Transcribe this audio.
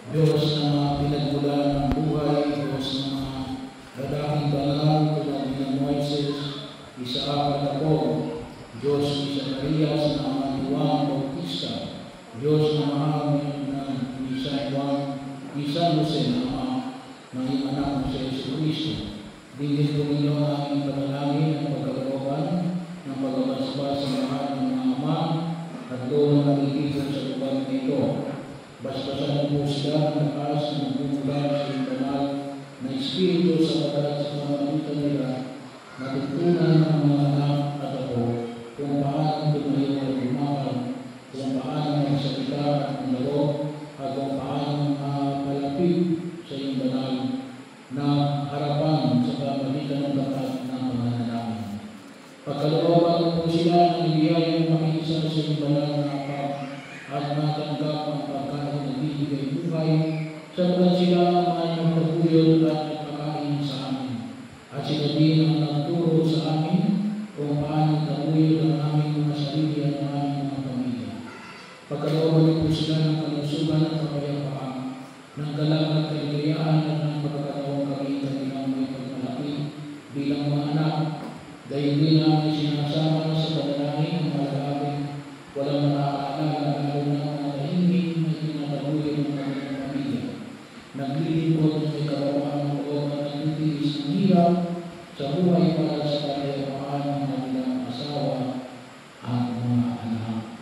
Diyos na mga pinagmulan ng buhay, Diyos na mga lalaking banal tulad ni Moises, Isaac at Jacob, Diyos ni Zacarias na ama ni Juan Bautista, Diyos na mahal ni San Juan, ni San Jose na ama ng iyong anak na si Jesucristo. Dingin po ninyo ang aming panalangin at pagkalooban ng pagbabasbas sa mahal ng mga ama at loob na nagiging sa lugar na ito. Basbasan po sila ng lakas ng bumula sa iyong banal na Espiritu sa pagkalat sa pamamagitan nila, natutunan ng mga anak at ako kung paano tumayo at lumakad, kung paano magsalita at manalo, at kung paano palapit sa iyong banal na harapan sa pamamagitan ng batas ng pananalangin. Pagkalooban po sila ng biyayang makiisa sa iyong banal na akap at matanggap ang pagkain na bibigay buhay, sabagat sila ay nagpaguyod at nagpakain sa amin. At sila din ang nagturo sa amin kung paano taguyod ang aming mga sarili at ang aming mga pamilya. Pagkalooban po sila ng kalusugan at kapayapaan, ng galang at kaligayahan at ng pagkakataong kami kanilang may pagmalaki bilang mga anak, dahil din namin sinasama sa panalangin ng malalabi, walang nakakaalala lalo na mga tahimik na tinataguyod ng kanilang pamilya. Naglilingkod ng may karawaan ng loob at nagtitiis ng hirap sa buhay para sa kapayapaan ng kanilang asawa at mga anak.